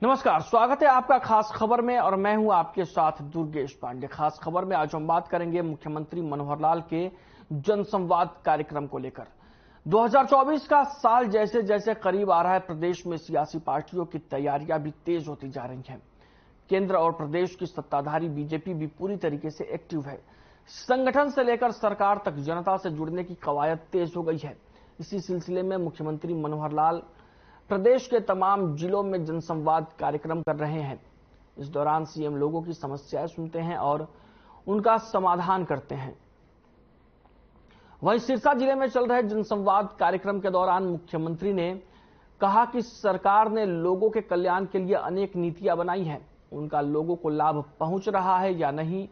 नमस्कार, स्वागत है आपका खास खबर में और मैं हूं आपके साथ दुर्गेश पांडे। खास खबर में आज हम बात करेंगे मुख्यमंत्री मनोहर लाल के जनसंवाद कार्यक्रम को लेकर। 2024 का साल जैसे जैसे करीब आ रहा है, प्रदेश में सियासी पार्टियों की तैयारियां भी तेज होती जा रही हैं। केंद्र और प्रदेश की सत्ताधारी बीजेपी भी पूरी तरीके से एक्टिव है। संगठन से लेकर सरकार तक जनता से जुड़ने की कवायद तेज हो गई है। इसी सिलसिले में मुख्यमंत्री मनोहर लाल प्रदेश के तमाम जिलों में जनसंवाद कार्यक्रम कर रहे हैं। इस दौरान सीएम लोगों की समस्याएं सुनते हैं और उनका समाधान करते हैं। वहीं सिरसा जिले में चल रहे जनसंवाद कार्यक्रम के दौरान मुख्यमंत्री ने कहा कि सरकार ने लोगों के कल्याण के लिए अनेक नीतियां बनाई हैं। उनका लोगों को लाभ पहुंच रहा है या नहीं,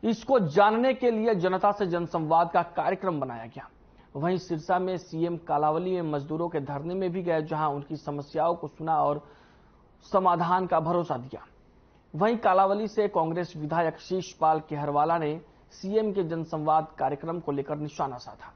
इसको जानने के लिए जनता से जनसंवाद का कार्यक्रम बनाया गया। वहीं सिरसा में सीएम कालावली में मजदूरों के धरने में भी गए, जहां उनकी समस्याओं को सुना और समाधान का भरोसा दिया। वहीं कालावली से कांग्रेस विधायक शीशपाल केहरवाला ने सीएम के जनसंवाद कार्यक्रम को लेकर निशाना साधा।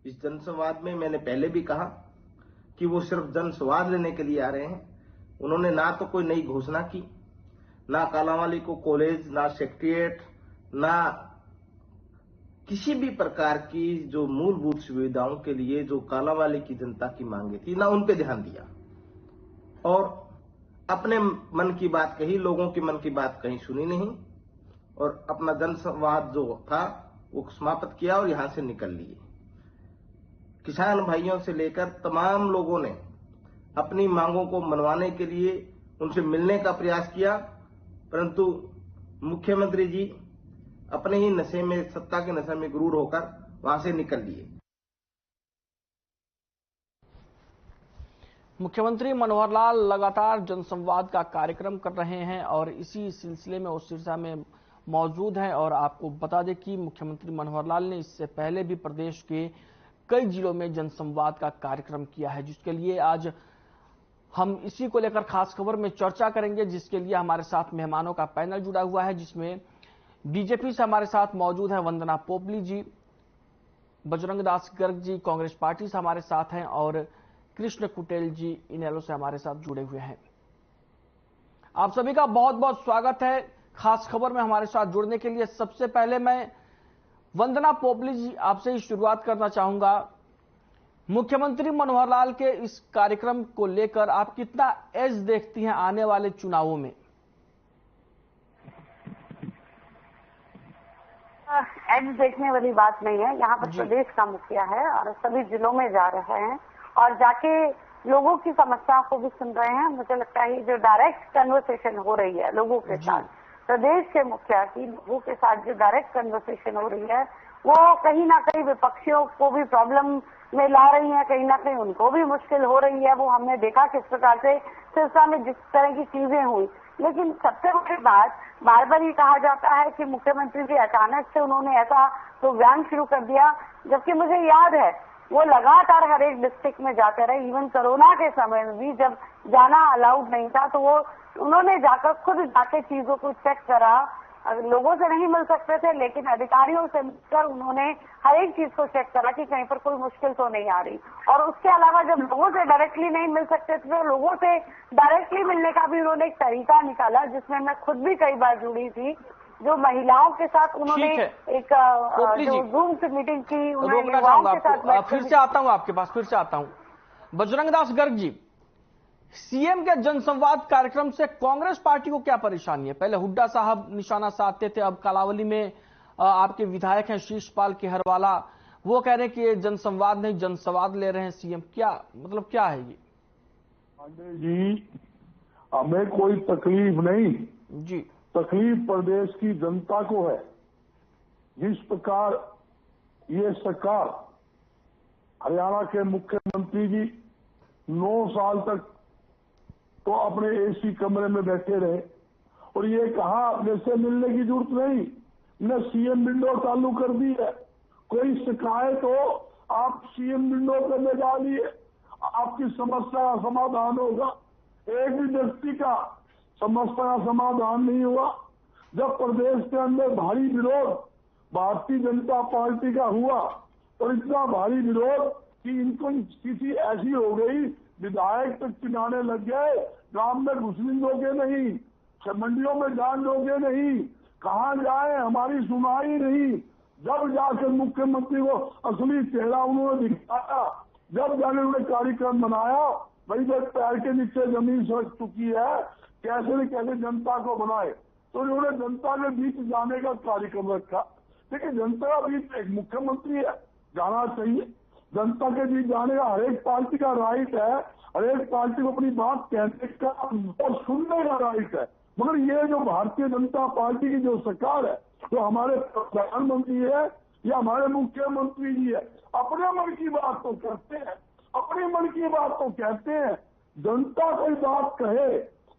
इस जनसंवाद में मैंने पहले भी कहा कि वो सिर्फ जनसंवाद लेने के लिए आ रहे हैं। उन्होंने ना तो कोई नई घोषणा की, ना कालांवाली को कॉलेज, ना सेक्रेटेरिएट, ना किसी भी प्रकार की जो मूलभूत सुविधाओं के लिए जो कालांवाली की जनता की मांगे थी, ना उन पे ध्यान दिया और अपने मन की बात कही, लोगों के मन की बात कहीं सुनी नहीं और अपना जनसंवाद जो था वो समाप्त किया और यहां से निकल लिए। किसान भाइयों से लेकर तमाम लोगों ने अपनी मांगों को मनवाने के लिए उनसे मिलने का प्रयास किया, परंतु मुख्यमंत्री जी अपने ही नशे में, सत्ता के नशे में गुरूर होकर वहां से निकल लिए। मुख्यमंत्री मनोहर लाल लगातार जनसंवाद का कार्यक्रम कर रहे हैं और इसी सिलसिले में वो सिरसा में मौजूद हैं। और आपको बता दें कि मुख्यमंत्री मनोहर लाल ने इससे पहले भी प्रदेश के कई जिलों में जनसंवाद का कार्यक्रम किया है, जिसके लिए आज हम इसी को लेकर खास खबर में चर्चा करेंगे, जिसके लिए हमारे साथ मेहमानों का पैनल जुड़ा हुआ है, जिसमें बीजेपी से हमारे साथ मौजूद है वंदना पोपली जी, बजरंग दास गर्ग जी कांग्रेस पार्टी से हमारे साथ हैं और कृष्ण कुटेल जी इनेलो से हमारे साथ जुड़े हुए हैं। आप सभी का बहुत बहुत स्वागत है खास खबर में हमारे साथ जुड़ने के लिए। सबसे पहले मैं वंदना पोपली जी आपसे ही शुरुआत करना चाहूंगा। मुख्यमंत्री मनोहर लाल के इस कार्यक्रम को लेकर आप कितना एज देखती हैं आने वाले चुनावों में? एज देखने वाली बात नहीं है। यहाँ पर प्रदेश का मुखिया है और सभी जिलों में जा रहे हैं और जाके लोगों की समस्याओं को भी सुन रहे हैं। मुझे लगता है जो डायरेक्ट कन्वर्सेशन हो रही है लोगों के साथ, प्रदेश के मुखिया की लोगों के साथ जो डायरेक्ट कन्वर्सेशन हो रही है, वो कहीं ना कहीं विपक्षियों को भी प्रॉब्लम में ला रही है, कहीं ना कहीं उनको भी मुश्किल हो रही है। वो हमने देखा किस प्रकार से सिरसा में जिस तरह की चीजें हुई। लेकिन सबसे बड़ी बात, बार बार ये कहा जाता है कि मुख्यमंत्री जी अचानक से उन्होंने ऐसा प्रोग्राम शुरू कर दिया, जबकि मुझे याद है वो लगातार हर एक डिस्ट्रिक्ट में जाते रहे। इवन कोरोना के समय में भी जब जाना अलाउड नहीं था तो वो उन्होंने जाकर खुद जाके चीजों को चेक करा। लोगों से नहीं मिल सकते थे, लेकिन अधिकारियों से मिलकर उन्होंने हर एक चीज को चेक करा कि कहीं पर कोई मुश्किल तो नहीं आ रही। और उसके अलावा जब लोगों से डायरेक्टली नहीं मिल सकते थे तो लोगों से डायरेक्टली मिलने का भी उन्होंने एक तरीका निकाला, जिसमें मैं खुद भी कई बार जुड़ी थी। जो महिलाओं के साथ उन्होंने एक जो जूम से मीटिंग की, उन्होंने युवाओं के साथ। फिर से आता हूं आपके पास, फिर से आता हूं। बजरंग दास गर्ग जी, सीएम के जनसंवाद कार्यक्रम से कांग्रेस पार्टी को क्या परेशानी है? पहले हुड्डा साहब निशाना साधते थे, अब कालावली में आपके विधायक हैं शीशपाल केहरवाला, वो कह रहे हैं कि ये जनसंवाद नहीं जनसंवाद ले रहे हैं सीएम। क्या मतलब क्या है ये? पांडे जी, हमें कोई तकलीफ नहीं जी, तकलीफ प्रदेश की जनता को है। जिस प्रकार ये सरकार, हरियाणा के मुख्यमंत्री जी 9 साल तक तो अपने एसी कमरे में बैठे रहे और ये कहा अपने से मिलने की जरूरत नहीं, न सीएम विंडो चालू कर दी है, कोई शिकायत हो आप सीएम विंडो पे ले डालिए, आपकी समस्या का समाधान होगा। एक भी व्यक्ति का समस्या का समाधान नहीं हुआ। जब प्रदेश के अंदर भारी विरोध भारतीय जनता पार्टी का हुआ और इतना भारी विरोध कि इनको स्थिति ऐसी हो गई, विधायक तक चिढ़ाने लग गए, गांव में घुसने दोगे नहीं, मंडियों में जान दोगे नहीं, कहाँ जाए, हमारी सुनाई नहीं। जब जाकर मुख्यमंत्री को असली चेहरा उन्होंने दिखाया, जब जाकर उन्होंने कार्यक्रम बनाया, भाई जब पैर के नीचे जमीन सड़क चुकी है, कैसे न कैसे जनता को बनाए, तो उन्होंने जनता के बीच जाने का कार्यक्रम रखा। देखिए जनता के बीच एक मुख्यमंत्री है, जाना चाहिए। जनता के बीच जाने का हर एक पार्टी का राइट है, हर एक पार्टी को अपनी बात कहने का और सुनने का राइट है। मगर ये जो भारतीय जनता पार्टी की जो सरकार है, जो हमारे प्रधानमंत्री है या हमारे मुख्यमंत्री जी है, अपने मन की बात तो करते हैं, अपने मन की बात तो कहते हैं। जनता कोई बात कहे,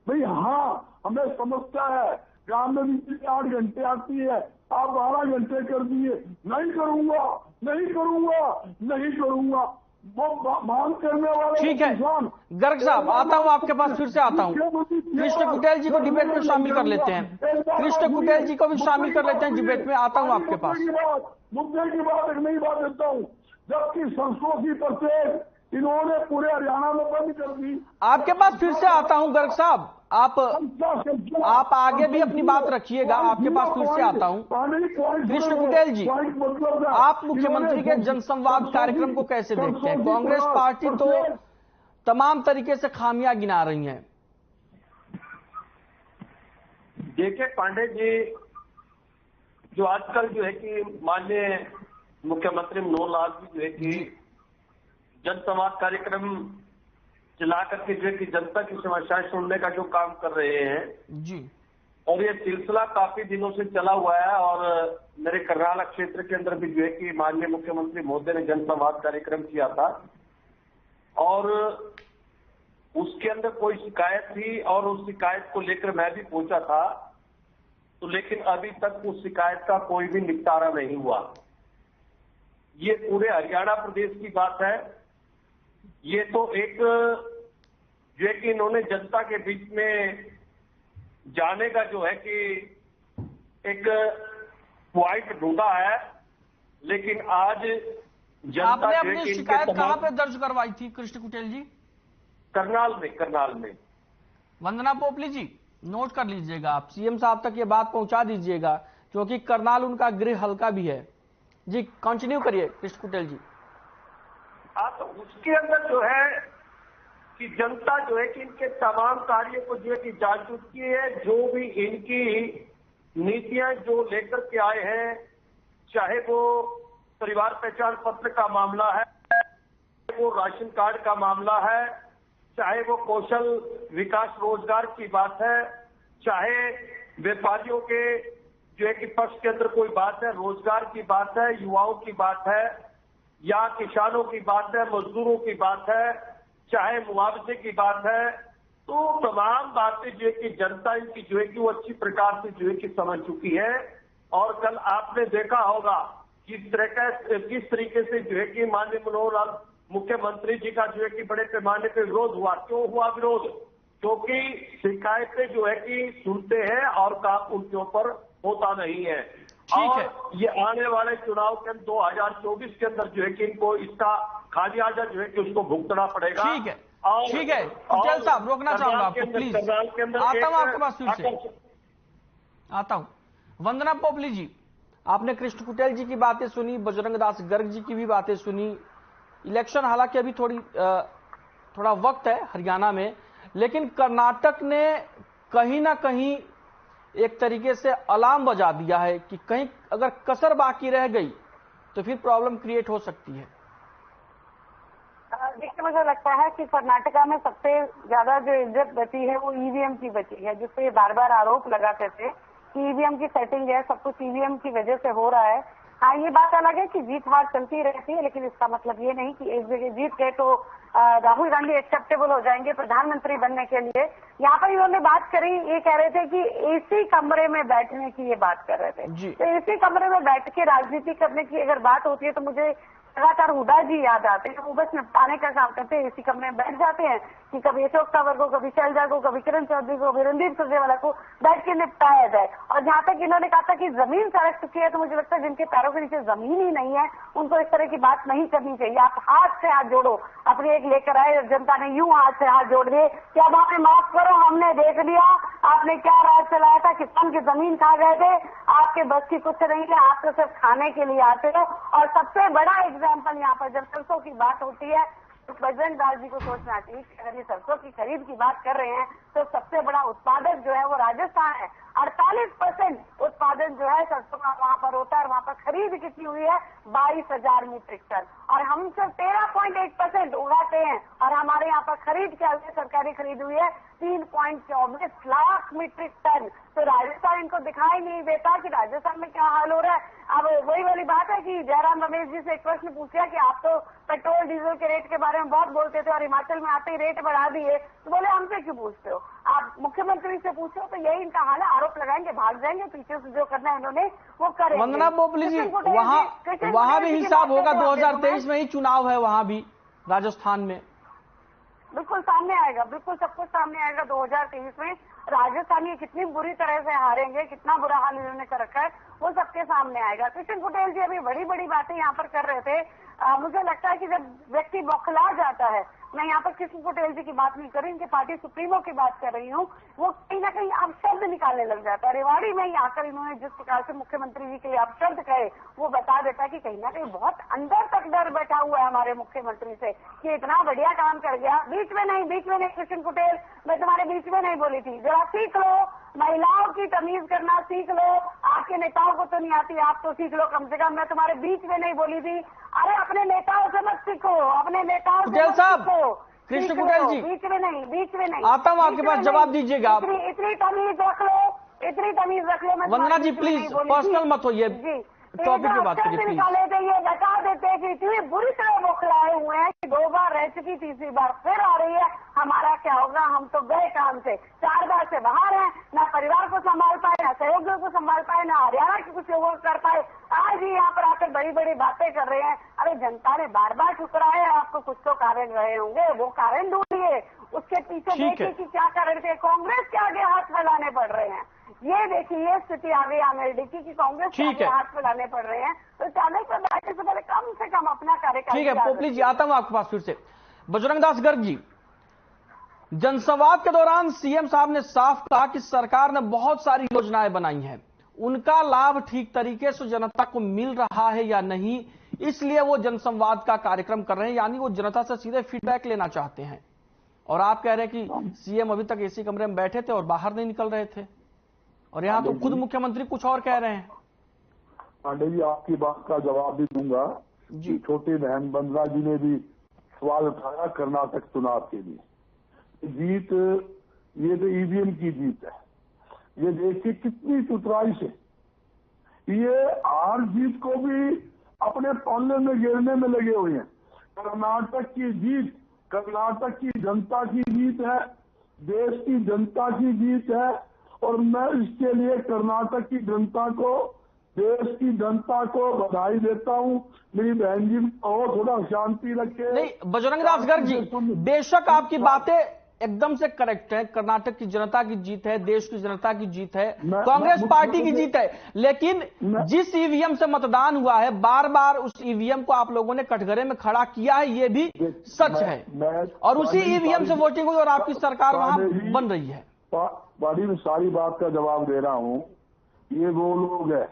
भाई हाँ हमें समस्या है, ग्राम में बिजली 8 घंटे आती है, आप 12 घंटे कर दिए, नहीं करूंगा, नहीं करूंगा, नहीं करूंगा, वो मांग करने वाले। ठीक है गर्ग साहब, आता हूं आपके पास, फिर से आता हूं। कृष्ण कुटेल जी को डिबेट में शामिल कर लेते हैं, कृष्ण कुटेल जी को भी शामिल कर लेते हैं डिबेट में। आता हूं आपके पास। मुद्दे की बात एक नई बात देता हूँ, जबकि सरसों की परचेज इन्होंने पूरे हरियाणा में बंद कर दी। आपके पास फिर से आता हूं गर्ग साहब, आप आगे भी अपनी बात रखिएगा, आपके पास फिर से आता हूं। कृष्ण कुटेल जी, आप मुख्यमंत्री के जनसंवाद कार्यक्रम को कैसे देखते हैं? कांग्रेस पार्टी तो तमाम तरीके से खामियां गिना रही है। देखिए पांडे जी, जो आजकल जो है कि माननीय मुख्यमंत्री मनोहर लाल जी जो है कि जनसंवाद कार्यक्रम चला करके जो है कि जनता की समस्याएं सुनने का जो काम कर रहे हैं जी, और ये सिलसिला काफी दिनों से चला हुआ है। और मेरे करनाल क्षेत्र के अंदर भी जो है कि माननीय मुख्यमंत्री महोदय ने जनसंवाद कार्यक्रम किया था और उसके अंदर कोई शिकायत थी और उस शिकायत को लेकर मैं भी पहुंचा था, तो लेकिन अभी तक उस शिकायत का कोई भी निपटारा नहीं हुआ। ये पूरे हरियाणा प्रदेश की बात है। ये तो एक जो है कि इन्होंने जनता के बीच में जाने का जो है कि एक पॉइंट ढूंढा है, लेकिन आज जनता आपने अपनी शिकायत कहां पे दर्ज करवाई थी कृष्ण कुटेल जी? करनाल में। वंदना पोपली जी, नोट कर लीजिएगा, आप सीएम साहब तक ये बात पहुंचा दीजिएगा, क्योंकि करनाल उनका गृह हल्का भी है। जी कंटिन्यू करिए कृष्ण कुटेल जी। तो उसके अंदर जो है कि जनता जो है कि इनके तमाम कार्यों को जो है कि जान चुकी है। जो भी इनकी नीतियां जो लेकर के आए हैं, चाहे वो परिवार पहचान पत्र का मामला है, वो राशन कार्ड का मामला है, चाहे वो कौशल विकास रोजगार की बात है, चाहे व्यापारियों के जो है कि पक्ष के अंदर कोई बात है, रोजगार की बात है, युवाओं की बात है, या किसानों की बात है, मजदूरों की बात है, चाहे मुआवजे की बात है, तो तमाम बातें जो है कि जनता इनकी जो है कि वो अच्छी प्रकार से जो है कि समझ चुकी है। और कल आपने देखा होगा किस तरीके से जो है कि माननीय मनोहर लाल मुख्यमंत्री जी का जो है कि बड़े पैमाने पर विरोध हुआ। क्यों हुआ विरोध? क्योंकि शिकायतें जो है कि सुनते हैं और काम उनके ऊपर होता नहीं है। और ये आने वाले चुनाव के 2024 के अंदर जो है कि इनको इसका खामियाजा जो है कि उसको भुगतना पड़ेगा। ठीक है कुटेल साहब, रोकना चाहूंगा आपको प्लीज। आता हूं आपके पास फिर से, आता हूं। वंदना पोपली जी, आपने कृष्ण कुटेल जी की बातें सुनी, बजरंग दास गर्ग जी की भी बातें सुनी। इलेक्शन हालांकि अभी थोड़ा वक्त है हरियाणा में, लेकिन कर्नाटक ने कहीं ना कहीं एक तरीके से अलार्म बजा दिया है कि कहीं अगर कसर बाकी रह गई तो फिर प्रॉब्लम क्रिएट हो सकती है। देखिए मुझे लगता है कि कर्नाटका में सबसे ज्यादा जो इज्जत बची है वो ईवीएम की बची है, जिसपे बार बार आरोप लगाते थे कि ईवीएम की सेटिंग है, सब कुछ ईवीएम की वजह से हो रहा है। हाँ, ये बात अलग है कि जीत हार चलती रहती है, लेकिन इसका मतलब ये नहीं कि एक जगह जीत गए तो राहुल गांधी एक्सेप्टेबल हो जाएंगे प्रधानमंत्री बनने के लिए। यहाँ पर इन्होंने बात करी, ये कह रहे थे कि एसी कमरे में बैठने की ये बात कर रहे थे। तो एसी कमरे में बैठ के राजनीति करने की अगर बात होती है तो मुझे लगातार हुड्डा जी याद आते हैं। वो बस निपटाने का काम करते हैं, इसी कमरे में बैठ जाते हैं कि कभी अशोक तंवर को, कभी शैलजा को, कभी किरण चौधरी को, कभी रणदीप सुरजेवाला को बैठ के निपटाया जाए। और जहां तक इन्होंने कहा था कि जमीन सड़क चुकी है, तो मुझे लगता है जिनके पैरों के नीचे जमीन ही नहीं है उनको इस तरह की बात नहीं करनी चाहिए। आप हाथ से हाथ जोड़ो, अपनी एक लेकर आए, जनता ने यूं हाथ से हाथ जोड़ दिए कि अब हमें माफ करो, हमने देख लिया आपने क्या राज चलाया था, किसान की जमीन खा गए थे, आपके बस की कुछ नहीं है, आप तो सिर्फ खाने के लिए आते हो। और सबसे बड़ा एग्जाम्पल यहाँ पर जब सरसों की बात होती है तो बजरंग दास जी को सोचना चाहिए कि अगर ये सरसों की खरीद की बात कर रहे हैं तो सबसे बड़ा उत्पादक जो है वो राजस्थान है। 48% उत्पादन जो है सरसों का वहां पर होता है और वहां पर खरीद कितनी हुई है 22,000 मीट्रिक टन, और हम सिर्फ 13.8% उगाते हैं और हमारे यहाँ पर खरीद क्या हुई है, सरकारी खरीद हुई है 3.24 लाख मीट्रिक टन। तो राजस्थान इनको दिखाई नहीं देता कि राजस्थान में क्या हाल हो रहा है। अब वही वाली बात है कि जयराम रमेश जी से एक प्रश्न पूछा कि आप तो पेट्रोल डीजल के रेट के बारे में बहुत बोलते थे और हिमाचल में आते ही रेट बढ़ा दिए, तो बोले हमसे क्यों पूछते हो, आप मुख्यमंत्री से पूछो। तो यही इनका हाल है, आरोप लगाएंगे, भाग जाएंगे, पीछे से जो करना है इन्होंने वो करेंगे। वंदना बोपली जी, वहाँ भी हिसाब होगा, 2023 में ही चुनाव है वहाँ भी राजस्थान में। बिल्कुल सामने आएगा, बिल्कुल सब कुछ सामने आएगा। 2023 में राजस्थान ये कितनी बुरी तरह से हारेंगे, कितना बुरा हाल इन्होंने कर रखा है, वो सबके सामने आएगा। कृष्ण पटेल जी अभी बड़ी बड़ी बातें यहाँ पर कर रहे थे। मुझे लगता है कि जब व्यक्ति बौखला जाता है, मैं यहाँ पर कृष्ण पटेल जी की बात नहीं कर रही, इनके पार्टी सुप्रीमो की बात कर रही हूँ, वो कहीं ना कहीं अपशब्द निकालने लग जाता है। रेवाड़ी में आकर इन्होंने जिस प्रकार से मुख्यमंत्री जी के लिए अपशब्द कहे, वो बता देता है कि कहीं ना कहीं बहुत अंदर तक डर बैठा हुआ है हमारे मुख्यमंत्री से कि इतना बढ़िया काम कर गया। बीच में नहीं कृष्ण पटेल, मैं तुम्हारे बीच में नहीं बोली थी, जरा सीख लो, महिलाओं की तमीज करना सीख लो, आपके नेताओं को तो नहीं आती, आप तो सीख लो कम से कम, मैं तुम्हारे बीच में नहीं बोली थी। अरे अपने नेताओं से मत सीखो, अपने नेताओं से मत सीखो। कृष्ण पटेल जी, बीच में नहीं आता हूँ आपके पास, जवाब दीजिएगा आप। इतनी तमीज रख लो, इतनी तमीज रख लो। वंदना जी प्लीज पर्सनल मत होइए, टॉपिक पे बात करिए प्लीज। निकाले थे, ये बता देते कि इतनी बुरी तरह बौखलाए हुए हैं कि 2 बार रह चुकी, तीसरी बार फिर आ रही है, हमारा क्या होगा, हम तो गए काम से, 4 बार से बाहर हैं, ना परिवार को संभाल पाए, ना सहयोगियों को संभाल पाए, ना हरियाणा के कुछ लोगों को कर पाए, आज ही यहाँ पर आकर बड़ी बड़ी बातें कर रहे हैं। अरे जनता ने बार बार ठुकराया है, आपको कुछ तो कारण रहे होंगे, वो कारण ढूंढिए, उसके पीछे देखिए कि क्या कारण थे। कांग्रेस के आगे हाथ फैलाने पड़ रहे हैं, ये देखिए ये स्थिति आ गई आमेर की कांग्रेस के आगे हाथ फैलाने पड़ रहे हैं। तो चाणक्य पर बैठने से पहले कम से कम अपना कार्यकाल। ठीक है पोपली जी, आता हूं आपके पास फिर से। बजरंग दास गर्ग जी, जनसंवाद के दौरान सीएम साहब ने साफ कहा कि सरकार ने बहुत सारी योजनाएं बनाई हैं, उनका लाभ ठीक तरीके से जनता को मिल रहा है या नहीं, इसलिए वो जनसंवाद का कार्यक्रम कर रहे हैं, यानी वो जनता से सीधे फीडबैक लेना चाहते हैं। और आप कह रहे हैं कि सीएम अभी तक एसी कमरे में बैठे थे और बाहर नहीं निकल रहे थे, और यहाँ तो खुद मुख्यमंत्री कुछ और कह रहे हैं। पांडे जी, आपकी बात का जवाब भी दूंगा जी। छोटी बहन वंदना जी ने भी सवाल उठाया कर्नाटक चुनाव के लिए। जीत ये तो ईवीएम की जीत है, ये देखिए कितनी चतुराई से ये हार जीत को भी अपने पल्ले में गिरने में लगे हुए हैं। कर्नाटक की जीत कर्नाटक की जनता की जीत है, देश की जनता की जीत है, और मैं इसके लिए कर्नाटक की जनता को, देश की जनता को बधाई देता हूं। मेरी बहन जी और थोड़ा शांति रखे। नहीं बजरंग दास गर्ग जी, बेशक आपकी बातें एकदम से करेक्ट है, कर्नाटक की जनता की जीत है, देश की जनता की जीत है, कांग्रेस पार्टी की जीत है, लेकिन जिस ईवीएम से मतदान हुआ है, बार बार उस ईवीएम को आप लोगों ने कटघरे में खड़ा किया है, ये भी सच है, और उसी ईवीएम से वोटिंग हुई और आपकी सरकार वहां बन रही है। बड़ी में सारी बात का जवाब दे रहा हूं। ये वो लोग है,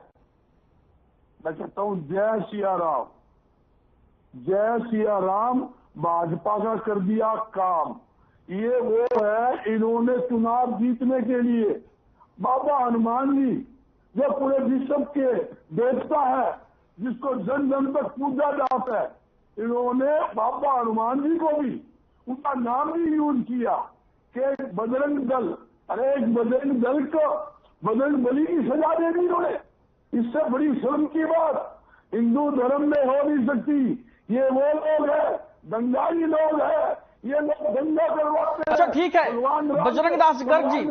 मैं कहता हूं जय सिया राम, जय सिया राम, भाजपा का कर दिया काम। ये वो है, इन्होंने चुनाव जीतने के लिए बाबा हनुमान जी जो पूरे विश्व के देवता है, जिसको जन जन तक पूजा जाता है, इन्होंने बाबा हनुमान जी को भी उनका नाम भी यूज किया कि बजरंग दल। अरे एक बजरंग दल को बजरंग बली की सजा दे दी इन्होंने। इससे बड़ी शर्म की बात हिंदू धर्म में हो नहीं सकती। ये वो लोग हैं, दंगाई लोग हैं, ये लोग दंगा करवाते हैं। अच्छा ठीक है, बजरंग दास गर्ग जी,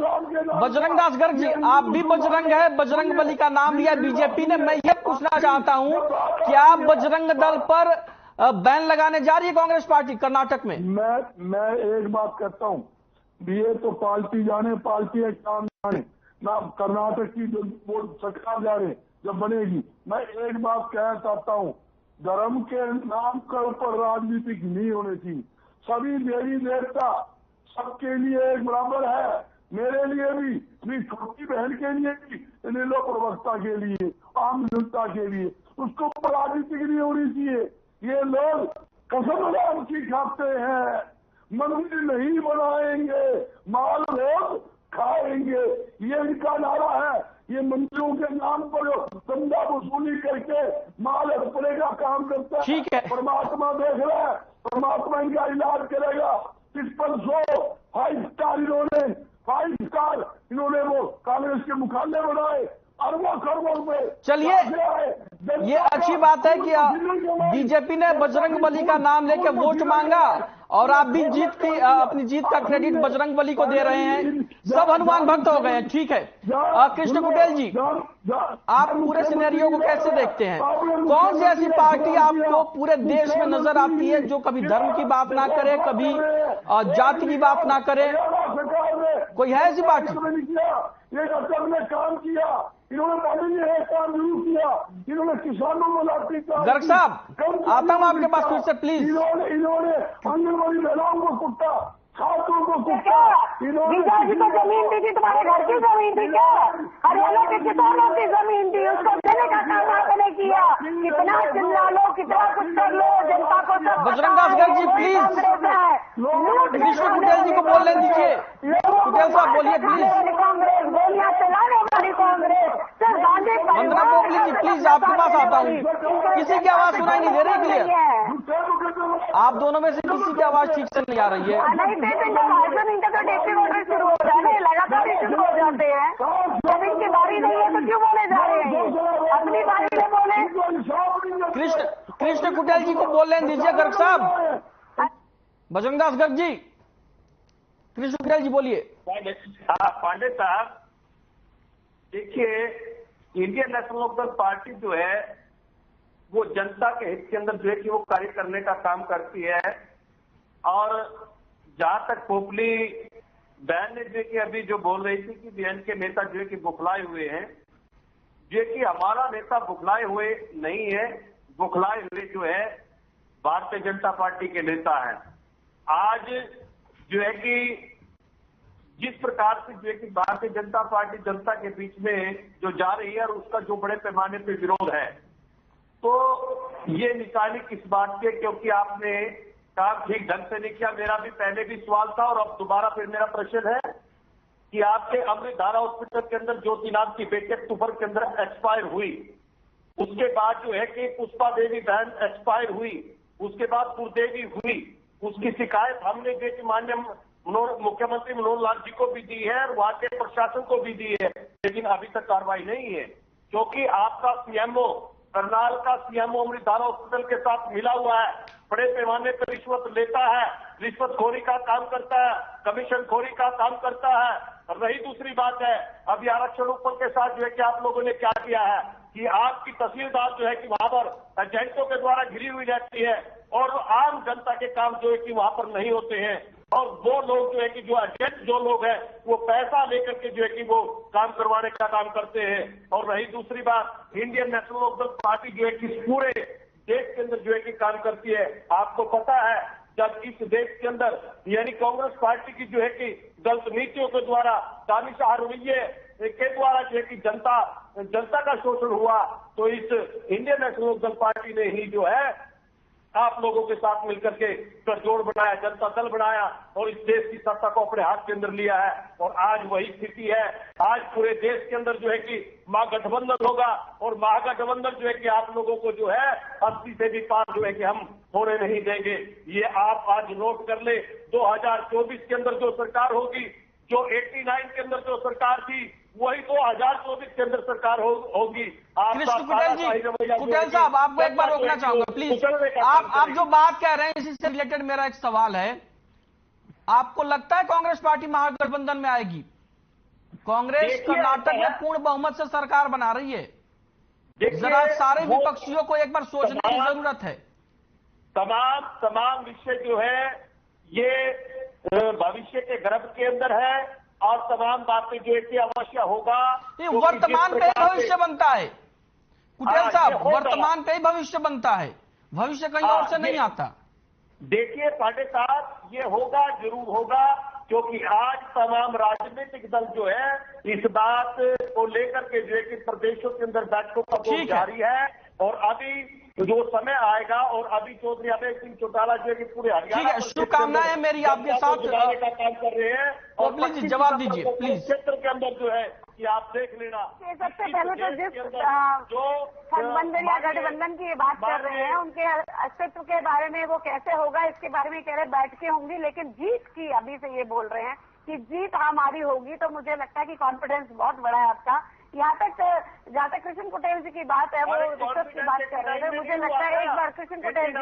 बजरंग दास गर्ग जी, आप भी बजरंग है, बजरंग बली का नाम लिया बीजेपी ने। मैं ये पूछना चाहता हूं, क्या बजरंग दल पर बैन लगाने जा रही है कांग्रेस पार्टी कर्नाटक में? मैं एक बात कहता हूं, ये तो पार्टी जाने, पार्टी एक काम जाने ना, कर्नाटक की जो वो सरकार जाने जब बनेगी। मैं एक बात कहना चाहता हूं, धर्म के नाम के ऊपर राजनीतिक नहीं होनी चाहिए। सभी देवी देवता सबके लिए एक बराबर है, मेरे लिए भी, मेरी छोटी बहन के लिए भी, नीलो प्रवक्ता के लिए, आम जनता के लिए, उसको राजनीतिक नहीं होनी चाहिए। ये लोग कसम राम की खाते हैं, मंदिर नहीं बनाएंगे, माल लोग खाएंगे, ये इनका नारा है। ये मंदिरों के नाम पर चंदा वसूली करके माल हड़पने का काम करता है। ठीक है, परमात्मा देख रहा है, परमात्मा इनका इलाज करेगा। 5 स्टार इन्होंने वो कांग्रेस के मुखाले बनाए, अरबों खरबों रुपए। चलिए, ये अच्छी बात है कि बीजेपी ने बजरंग बली का नाम लेके वोट मांगा और आप भी अपनी जीत का क्रेडिट बजरंग बली को दे रहे हैं। सब हनुमान भक्त हो गए हैं। ठीक है, कृष्ण कुटेल जी, आप पूरे सिनेरियो को कैसे देखते हैं? कौन सी ऐसी पार्टी आपको पूरे देश में नजर आती है जो कभी धर्म की बात ना करे, कभी जाति की बात ना करे? कोई है ऐसी पार्टी? एक अरब ने काम किया, इन्होंने मोदी ने एक काम जरूर किया, इन्होंने किसानों को लाठी काम। गर्ग साहब, आता हूं आपके पास फिर से प्लीज। इन्होंने आंगनबाड़ी महिलाओं को कुटा, छात्रों को कुटा। जीजा जी को जमीन दी थी, तुम्हारे घर की जमीन थी क्या? हरियाणा के किसानों की जमीन थी, उसको देने का काम आपने किया। कितना चिल्ला लो, कितना कुछ कर लो, जनता को सब बजरंग दास गर्ग जी प्लीज, कृष्ण कुटेल जी को बोलने दीजिए। कुटेल साहब बोलिए प्लीज। कांग्रेस गोलियां चलाने वाली कांग्रेस, वंदना पोपली जी प्लीज, आपके पास आता हूँ। किसी की आवाज सुनाई नहीं दे रही क्लियर? आप दोनों में से किसी की आवाज ठीक से नहीं आ रही है। नहीं देते जब आयोजन इनका तो डेप्टी वोटर शुरू हो जाते हैं, लगातार ही शुरू हो जाते हैं। जब इनकी बारी नहीं है तो क्यों बोले जा रहे हैं? अपनी बारी में बोले। कृष्ण कुटेल जी को बोलने दीजिए गर्ग साहब। बजरंग दास गर्ग जी, कृष्ण कुटेल जी बोलिए। पांडे साहब, देखिए, इंडियन नेशनल लोकदल पार्टी जो है वो जनता के हित के अंदर जो है कि वो कार्य करने का काम करती है। और जहां तक पोपली बहन ने जो कि अभी जो बोल रही थी कि बहन के नेता जो है कि बुखलाए हुए हैं, जो कि हमारा नेता बुखलाए हुए नहीं है, बुखलाए हुए जो है भारतीय जनता पार्टी के नेता हैं। आज जो है कि जिस प्रकार से जो है कि भारतीय जनता पार्टी जनता के बीच में जो जा रही है और उसका जो बड़े पैमाने पे विरोध है, तो ये निशानी किस बात की? क्योंकि आपने काम ठीक ढंग से नहीं किया। मेरा भी पहले भी सवाल था और अब दोबारा फिर मेरा प्रश्न है कि आपके अमृतधारा हॉस्पिटल के अंदर ज्योतिनाथ की बेटी अक्टूबर के अंदर एक्सपायर हुई, उसके बाद जो है कि पुष्पा देवी बहन एक्सपायर हुई, उसके बाद कुलदेवी हुई, उसकी शिकायत हमने जो कि माननीय मुख्यमंत्री मनोहर लाल जी को भी दी है और वहां के प्रशासन को भी दी है, लेकिन अभी तक कार्रवाई नहीं है। क्योंकि आपका सीएमओ, करनाल का सीएमओ अमृतधारा हॉस्पिटल के साथ मिला हुआ है, बड़े पैमाने पर रिश्वत लेता है, रिश्वतखोरी का काम करता है, कमीशन खोरी का काम करता है। और रही दूसरी बात है, अभी आरक्षण ऊपर के साथ जो है कि आप लोगों ने क्या किया है कि आपकी तहसीलदार जो है कि वहां पर एजेंटों के द्वारा घिरी हुई रहती है और आम जनता के काम जो है कि वहां पर नहीं होते हैं। और वो लोग जो है कि जो एजेंट जो लोग हैं वो पैसा लेकर के जो है कि वो काम करवाने का काम करते हैं। और रही दूसरी बात, इंडियन नेशनल लोकदल पार्टी जो है कि पूरे देश के अंदर जो है कि काम करती है। आपको पता है, जब इस देश के अंदर यानी कांग्रेस पार्टी की जो है कि गलत नीतियों के द्वारा, दानिशा रवैये के द्वारा जो है कि जनता का शोषण हुआ, तो इस इंडियन नेशनल लोकदल पार्टी ने ही जो है आप लोगों के साथ मिलकर के गठजोड़ बनाया, जनता दल बनाया और इस देश की सत्ता को अपने हाथ के अंदर लिया है। और आज वही स्थिति है। आज पूरे देश के अंदर जो है कि महागठबंधन होगा और महागठबंधन जो है कि आप लोगों को जो है 80 से भी पार जो है कि हम होने नहीं देंगे। ये आप आज नोट कर ले। 2024 के अंदर जो सरकार होगी, जो 89 के अंदर जो सरकार थी, वही 2024 केंद्र सरकार होगी। कृष्ण कुटेल साहब, आपको एक बार रोकना चाहूंगा प्लीज। आप जो बात कह रहे हैं इसी से रिलेटेड मेरा एक सवाल है। आपको लगता है कांग्रेस पार्टी महागठबंधन में आएगी? कांग्रेस कर्नाटक में पूर्ण बहुमत से सरकार बना रही है। जरा सारे विपक्षियों को एक बार सोचने की जरूरत है। तमाम विषय जो है ये भविष्य के गर्भ के अंदर है और तमाम बातें जो है कि अवश्य होगा। वर्तमान पे भविष्य बनता है कुटेल साहब, वर्तमान पे ही भविष्य बनता है, भविष्य कहीं और से नहीं आता। देखिए पांडे साहब, ये होगा, जरूर होगा, क्योंकि आज तमाम राजनीतिक दल जो है इस बात को लेकर के जो है कि प्रदेशों के अंदर बैठकों का दौर जारी है और अभी जो समय आएगा और अभी चौधरी अभय सिंह चौटाला जो है कि पूरे हरियाणा शुभकामनाएं मेरी आपके साथ का काम कर रहे हैं और प्लीज जवाब दीजिए प्लीज। क्षेत्र के अंदर जो है कि आप देख लेना, सबसे पहले तो जिस गठबंधन या गठबंधन की बात कर रहे हैं उनके अस्तित्व के बारे में, वो कैसे होगा इसके बारे में कह रहे बैठकें होंगी, लेकिन जीत की अभी से ये बोल रहे हैं कि जीत हमारी होगी, तो मुझे लगता है कि कॉन्फिडेंस बहुत बड़ा है आपका। यहाँ तक जहाँ तक कृष्ण कुटेल जी की बात है, वो रिसर्च की बात कर रहे थे, मुझे लगता है एक बार कृष्ण कुटेल जी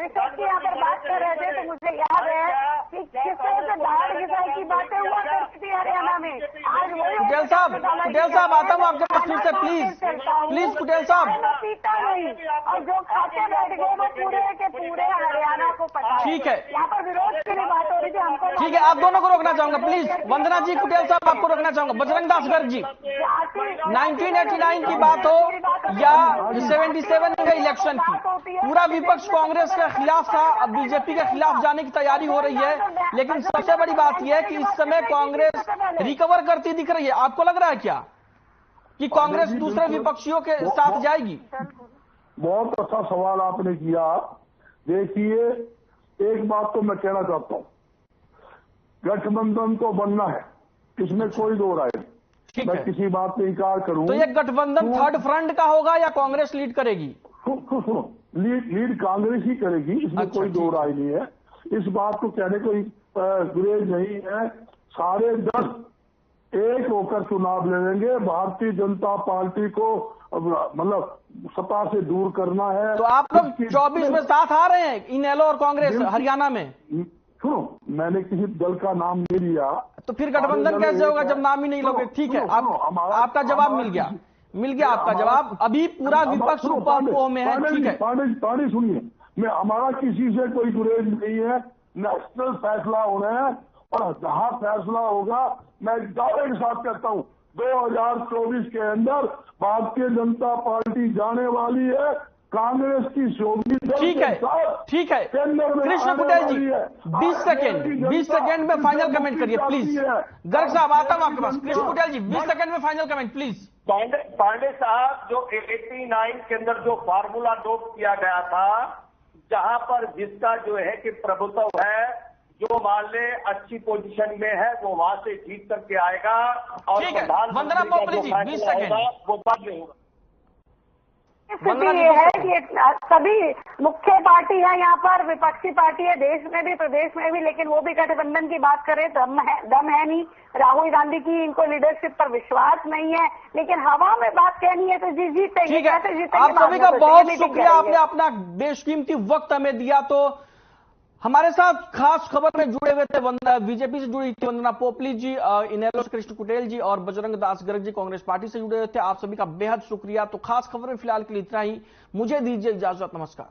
रिसर्च की यहाँ पर बात कर रहे थे तो मुझे याद है कि किस तरह से दाढ़ घिसाई की बातें हुआ करती थी हरियाणा में। आज कुटेल साहब आता हूँ आपके पास फिर से, प्लीज कुटेल साहब। पीता नहीं और जो खाते बैठ गए वो पूरे के पूरे हरियाणा को पता है। ठीक है, यहाँ पर विरोध की भी बात हो रही थी, हमको ठीक है, आप दोनों को रोकना चाहूंगा प्लीज। वंदना जी, कुटेल साहब आपको रोकना चाहूंगा। बजरंग दास गर्ग जी, 1989 की बात हो या 77 के इलेक्शन की, पूरा विपक्ष कांग्रेस के खिलाफ था, अब बीजेपी के खिलाफ जाने की तैयारी हो रही है। लेकिन सबसे बड़ी बात यह है कि इस समय कांग्रेस रिकवर करती दिख रही है। आपको लग रहा है क्या कि कांग्रेस दूसरे विपक्षियों के साथ जाएगी? बहुत अच्छा सवाल आपने किया। देखिए, एक बात तो मैं कहना चाहता हूं, गठबंधन तो बनना है, इसमें कोई दो राय नहीं, मैं किसी बात पे इनकार करूं। तो ये गठबंधन थर्ड फ्रंट का होगा या कांग्रेस लीड करेगी? सुनो, लीड कांग्रेस ही करेगी, इसमें कोई दो राय नहीं है। इस बात को कहने कोई गुरेज नहीं है। सारे 10 एक होकर चुनाव लड़ेंगे। भारतीय जनता पार्टी को मतलब सत्ता से दूर करना है। तो आप लोग 24 में साथ आ रहे हैं इनेलो और कांग्रेस हरियाणा में? सुनो, मैंने किसी दल का नाम नहीं लिया। तो फिर गठबंधन कैसे होगा जब नाम ही नहीं लोगे? ठीक है, आपका जवाब मिल गया आपका जवाब। अभी पूरा विपक्ष ऊपर में है। ठीक है, पानी सुनिए, हमारा किसी से कोई गुरेज नहीं है। नेशनल फैसला होना है और जहां फैसला होगा, मैं दावे के साथ कहता हूं 2024 के अंदर भारतीय जनता पार्टी जाने वाली है कांग्रेस की शोभी। ठीक है कृष्ण कुटेल जी, 20 सेकेंड में फाइनल कमेंट करिए प्लीज। गर्ग साहब आता हूं आपके पास। कृष्ण कुटेल जी, 20 सेकेंड में फाइनल कमेंट प्लीज। पांडे साहब, जो 89 के अंदर जो फार्मूला अडॉप्ट किया गया था, जहां पर जिसका जो है कि प्रभुत्व है, जो मान ले अच्छी पोजीशन में है वो वहां से जीत करके आएगा और वंदना पोपली जी 20 सेकेंड वो बाद में होगा। स्थिति ये है कि सभी मुख्य पार्टी है यहाँ पर, विपक्षी पार्टी है देश में भी प्रदेश में भी, लेकिन वो भी गठबंधन की बात करें दम है नहीं। राहुल गांधी की इनको लीडरशिप पर विश्वास नहीं है, लेकिन हवा में बात कहनी है तो जीतेंगे। ठीक है, आप सभी का बहुत शुक्रिया, आपने अपना बेशकीमती वक्त हमें दिया। तो हमारे साथ खास खबर में जुड़े हुए थे बीजेपी से जुड़ी थी वंदना पोपली जी, इनेलो से कृष्ण कुटेल जी और बजरंग दास गर्ग जी कांग्रेस पार्टी से जुड़े हुए थे। आप सभी का बेहद शुक्रिया। तो खास खबर में फिलहाल के लिए इतना ही, मुझे दीजिए इजाजत, नमस्कार।